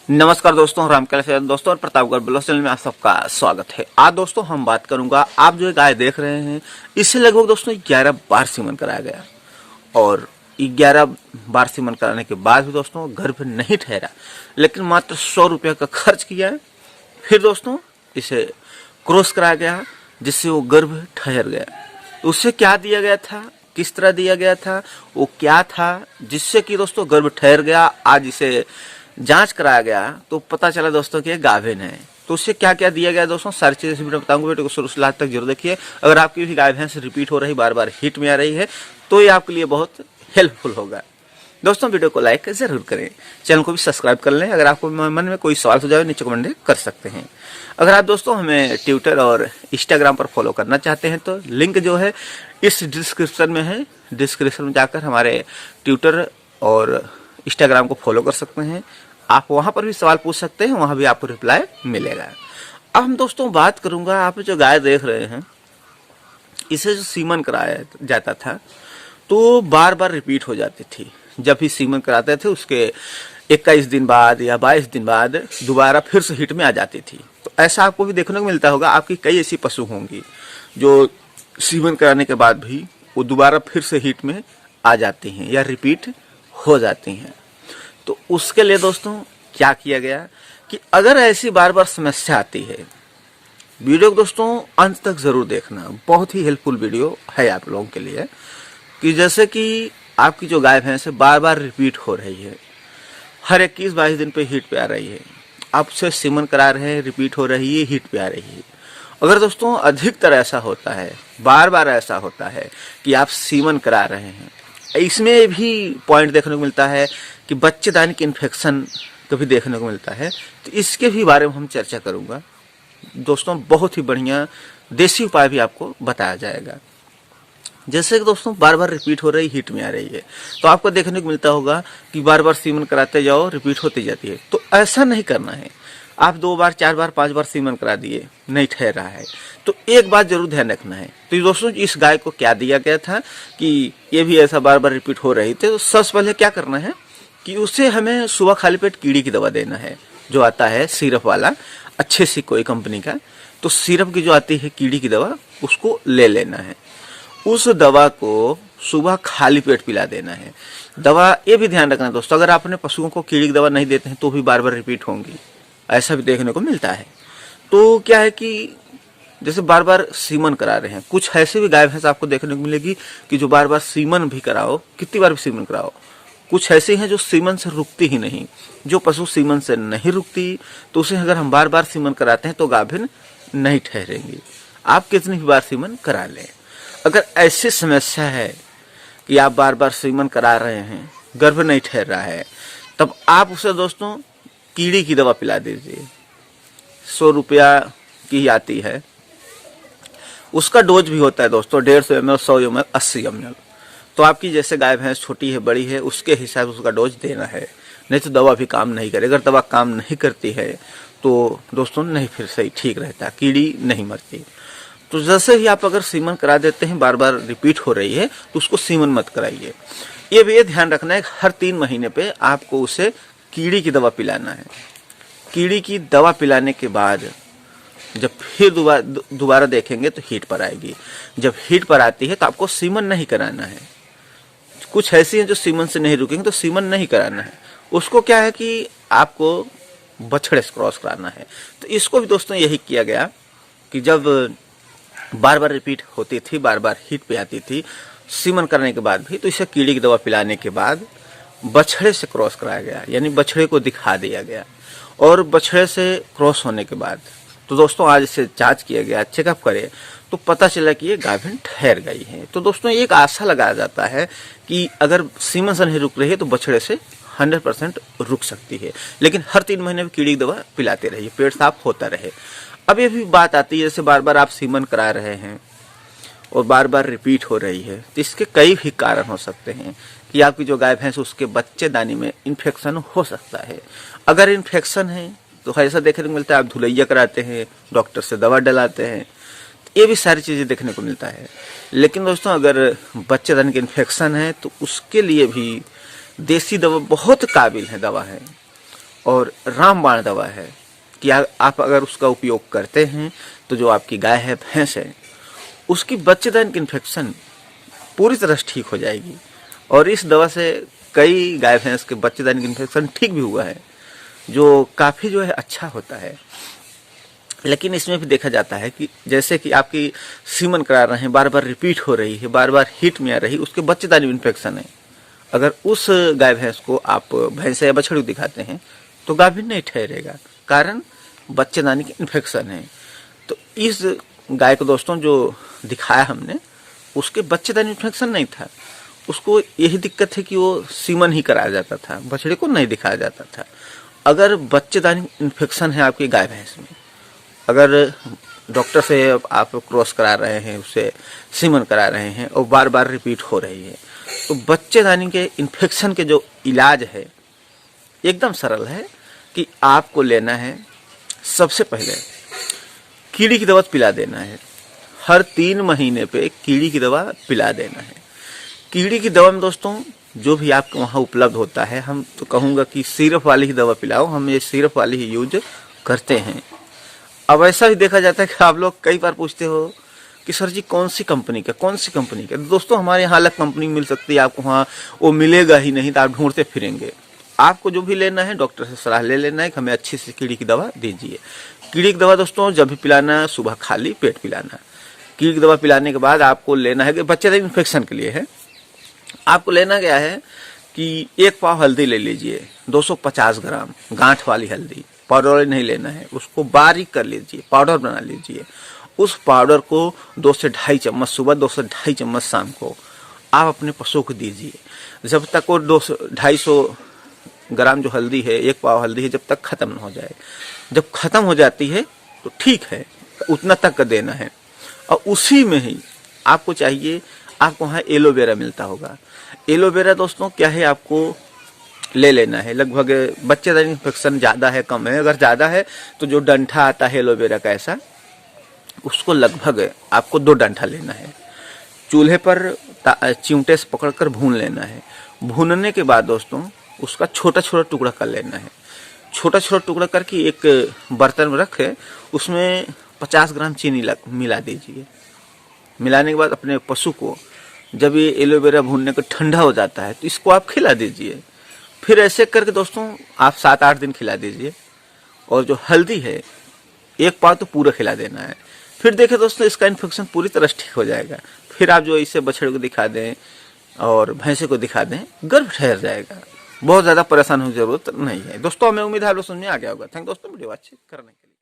नमस्कार दोस्तों, रामकला से दोस्तों और प्रतापगढ़ ब्लॉग चैनल में आप सबका स्वागत है। आज दोस्तों हम बात करूंगा, आप जो गाय देख रहे हैं इससे लगभग दोस्तों 11 बार सीमन कराया गया और 11 बार सीमन कराने के बाद भी दोस्तों गर्भ नहीं ठहरा, लेकिन मात्र 100 रुपये का खर्च किया है। फिर दोस्तों इसे क्रॉस कराया गया जिससे वो गर्भ ठहर गया। तो उससे क्या दिया गया था, किस तरह दिया गया था, वो क्या था जिससे कि दोस्तों गर्भ ठहर गया। आज इसे जांच कराया गया तो पता चला दोस्तों कि ये गाभिन है। तो उससे क्या क्या दिया गया दोस्तों, सारी चीजें इस वीडियो में बताऊंगा। वीडियो को शुरू से लास्ट तक जरूर देखिए। अगर आपकी भी गाय भैंस रिपीट हो रही, बार बार हिट में आ रही है, तो ये आपके लिए बहुत हेल्पफुल होगा। दोस्तों वीडियो को लाइक जरूर करें, चैनल को भी सब्सक्राइब कर लें। अगर आपको मन में कोई सवाल सुझाव नीचे कमेंट कर सकते हैं। अगर आप दोस्तों हमें ट्विटर और इंस्टाग्राम पर फॉलो करना चाहते हैं तो लिंक जो है इस डिस्क्रिप्शन में है। डिस्क्रिप्शन में जाकर हमारे ट्विटर और इंस्टाग्राम को फॉलो कर सकते हैं। आप वहां पर भी सवाल पूछ सकते हैं, वहां भी आपको रिप्लाई मिलेगा। अब हम दोस्तों बात करूंगा, आप जो गाय देख रहे हैं इसे जो सीमन कराया जाता था तो बार बार रिपीट हो जाती थी। जब भी सीमन कराते थे उसके 21 दिन बाद या 22 दिन बाद दोबारा फिर से हिट में आ जाती थी। तो ऐसा आपको भी देखने को मिलता होगा। आपकी कई ऐसी पशु होंगी जो सीमन कराने के बाद भी वो दोबारा फिर से हिट में आ जाती हैं या रिपीट हो जाती हैं। तो उसके लिए दोस्तों क्या किया गया कि अगर ऐसी बार बार समस्या आती है, वीडियो को दोस्तों अंत तक जरूर देखना। बहुत ही हेल्पफुल वीडियो है आप लोगों के लिए। कि जैसे कि आपकी जो गाय भैंस है बार बार रिपीट हो रही है, हर 21-22 दिन पे हिट पे आ रही है, आप उसे सीमन करा रहे हैं, रिपीट हो रही है, हिट पे आ रही है। अगर दोस्तों अधिकतर ऐसा होता है, बार बार ऐसा होता है कि आप सीमन करा रहे हैं, इसमें भी पॉइंट देखने को मिलता है कि बच्चेदानी की इन्फेक्शन कभी देखने को मिलता है। तो इसके भी बारे में हम चर्चा करूंगा दोस्तों। बहुत ही बढ़िया देसी उपाय भी आपको बताया जाएगा। जैसे कि दोस्तों बार बार रिपीट हो रही, हिट में आ रही है, तो आपको देखने को मिलता होगा कि बार बार सीमन कराते जाओ, रिपीट होती जाती है। तो ऐसा नहीं करना है। आप 2 बार 4 बार 5 बार सीमन करा दिए, नहीं ठहर रहा है, तो एक बात जरूर ध्यान रखना है। तो दोस्तों इस गाय को क्या दिया गया था कि ये भी ऐसा बार बार रिपीट हो रही थी। तो सबसे पहले क्या करना है कि उसे हमें सुबह खाली पेट कीड़ी की दवा देना है, जो आता है सिरप वाला, अच्छे से कोई कंपनी का। तो सिरप की जो आती है कीड़ी की दवा, उसको ले लेना है। उस दवा को सुबह खाली पेट पिला देना है। दवा ये भी ध्यान रखना दोस्तों, अगर आप अपने पशुओं को कीड़ी की दवा नहीं देते हैं तो भी बार बार रिपीट होंगी, ऐसा भी देखने को मिलता है। तो क्या है कि जैसे बार बार सीमन करा रहे हैं, कुछ ऐसे भी गाय भैंस आपको देखने को मिलेगी कि जो बार बार सीमन भी कराओ, कितनी बार भी सीमन कराओ, कुछ ऐसे हैं जो सीमन से रुकती ही नहीं। जो पशु सीमन से नहीं रुकती तो उसे अगर हम बार बार सीमन कराते हैं तो गाभिन नहीं ठहरेंगी, आप कितनी भी बार सीमन करा लें। अगर ऐसी समस्या है कि आप बार बार सीमन करा रहे हैं, गर्भ नहीं ठहर रहा है, तब आप उसे दोस्तों कीड़ी की दवा पिला दीजिए। 100 रुपया की आती है, उसका डोज भी होता है दोस्तों 150 ml, 100 ml, 80 ml। तो आपकी जैसे गाय भैंस छोटी है, बड़ी है, उसके हिसाब से उसका डोज देना है। नहीं तो दवा भी काम नहीं करे। अगर दवा काम नहीं करती है तो दोस्तों नहीं फिर सही ठीक रहता, कीड़ी नहीं मरती। तो जैसे ही आप अगर सीमन करा देते हैं, बार बार रिपीट हो रही है, तो उसको सीमन मत कराइए। ये भी ध्यान रखना है हर 3 महीने पे आपको उसे कीड़ी की दवा पिलाना है। कीड़ी की दवा पिलाने के बाद जब फिर दोबारा देखेंगे तो हीट पर आएगी। जब हीट पर आती है तो आपको सीमन नहीं कराना है। कुछ ऐसी हैं जो सीमन से नहीं रुकेंगे, तो सीमन नहीं कराना है। उसको क्या है कि आपको बछड़े से क्रॉस कराना है। तो इसको भी दोस्तों यही किया गया कि जब बार बार रिपीट होती थी, बार बार हीट पे आती थी सीमन करने के बाद भी, तो इसे कीड़ी की दवा पिलाने के बाद बछड़े से क्रॉस कराया गया, यानी बछड़े को दिखा दिया गया। और बछड़े से क्रॉस होने के बाद तो दोस्तों आज इसे जांच किया गया, चेकअप करे, तो पता चला कि ये गाभिन ठहर गई है। तो दोस्तों एक आशा लगाया जाता है कि अगर सीमन से नहीं रुक रही है तो बछड़े से 100% रुक सकती है। लेकिन हर 3 महीने में कीड़ी की दवा पिलाते रहिए, पेट साफ होता रहे। अब ये भी बात आती है, जैसे बार बार आप सीमन करा रहे हैं और बार बार रिपीट हो रही है, तो इसके कई भी कारण हो सकते हैं कि आपकी जो गाय भैंस उसके बच्चेदानी में इन्फेक्शन हो सकता है। अगर इन्फेक्शन है तो ऐसा देखने को मिलता है, आप धुलैया कराते हैं, डॉक्टर से दवा डलाते हैं, ये भी सारी चीजें देखने को मिलता है। लेकिन दोस्तों अगर बच्चेदानी की इन्फेक्शन है तो उसके लिए भी देसी दवा बहुत काबिल है, दवा है। और रामबाण दवा है कि आप अगर उसका उपयोग करते हैं तो जो आपकी गाय है, भैंस है, उसकी बच्चेदानी की इन्फेक्शन पूरी तरह से ठीक हो जाएगी। और इस दवा से कई गाय भैंस के बच्चेदानी की इन्फेक्शन ठीक भी हुआ है, जो काफ़ी जो है अच्छा होता है। लेकिन इसमें भी देखा जाता है कि जैसे कि आपकी सीमन करा रहे हैं, बार बार रिपीट हो रही है, बार बार हिट में आ रही, उसके बच्चेदानी में इन्फेक्शन है। अगर उस गाय भैंस को आप भैंस या बछड़ी दिखाते हैं तो गाभिन नहीं ठहरेगा, कारण बच्चेदानी की इन्फेक्शन है। तो इस गाय को दोस्तों जो दिखाया हमने, उसके बच्चेदानी इन्फेक्शन नहीं था, उसको यही दिक्कत है कि वो सीमन ही कराया जाता था, बछड़े को नहीं दिखाया जाता था। अगर बच्चेदानी इन्फेक्शन है आपकी गाय भैंस में, अगर डॉक्टर से आप क्रॉस करा रहे हैं, उससे सीमन करा रहे हैं और बार बार रिपीट हो रही है, तो बच्चेदानी के इन्फेक्शन के जो इलाज है एकदम सरल है कि आपको लेना है, सबसे पहले कीड़ी की दवा पिला देना है। हर 3 महीने पे कीड़ी की दवा पिला देना है। कीड़ी की दवा में दोस्तों जो भी आपको वहाँ उपलब्ध होता है, हम तो कहूँगा कि सिरप वाली ही दवा पिलाओ, हम ये सिरप वाली ही यूज करते हैं। अब ऐसा भी देखा जाता है कि आप लोग कई बार पूछते हो कि सर जी कौन सी कंपनी का। दोस्तों हमारे यहाँ अलग कंपनी मिल सकती है, आपको वहाँ वो मिलेगा ही नहीं, तो आप ढूंढते फिरेंगे। आपको जो भी लेना है डॉक्टर से सलाह ले लेना है कि हमें अच्छी सी कीड़ी की दवा दीजिए। कीड़ी की दवा दोस्तों जब भी पिलाना, सुबह खाली पेट पिलाना। कीड़ी की दवा पिलाने के बाद आपको लेना है कि बच्चेदानी इन्फेक्शन के लिए है, आपको लेना क्या है कि 1 पाव हल्दी ले लीजिए, 250 ग्राम गांठ वाली हल्दी, पाउडर वाली नहीं लेना है, उसको बारीक कर लीजिए, पाउडर बना लीजिए। उस पाउडर को 2 से ढाई चम्मच सुबह, 2 से ढाई चम्मच शाम को आप अपने पशु को दीजिए। जब तक वो 200-250 ग्राम जो हल्दी है, 1 पाव हल्दी है, जब तक खत्म ना हो जाए। जब खत्म हो जाती है तो ठीक है, उतना तक का देना है। और उसी में ही आपको चाहिए, आपको वहाँ एलोवेरा मिलता होगा। एलोवेरा दोस्तों क्या है, आपको ले लेना है। लगभग बच्चेदानी इन्फेक्शन ज़्यादा है कम है, अगर ज़्यादा है तो जो डंठा आता है एलोवेरा का ऐसा, उसको लगभग आपको 2 डंठा लेना है। चूल्हे पर चिमटे से पकड़कर भून लेना है। भूनने के बाद दोस्तों उसका छोटा छोटा टुकड़ा कर लेना है। छोटा छोटा टुकड़ा करके एक बर्तन में रखे, उसमें 50 ग्राम चीनी मिला दीजिए। मिलाने के बाद अपने पशु को जब ये एलोवेरा भूनने को ठंडा हो जाता है तो इसको आप खिला दीजिए। फिर ऐसे करके दोस्तों आप 7-8 दिन खिला दीजिए। और जो हल्दी है 1 पाव तो पूरा खिला देना है। फिर देखें दोस्तों इसका इन्फेक्शन पूरी तरह से ठीक हो जाएगा। फिर आप जो इसे बछड़े को दिखा दें और भैंसे को दिखा दें, गर्भ ठहर जाएगा। बहुत ज़्यादा परेशान होने की जरूरत नहीं है। दोस्तों हमें उम्मीद है आप लोग समझ में आ गया होगा। थैंक दोस्तों वीडियो अच्छी करने के लिए।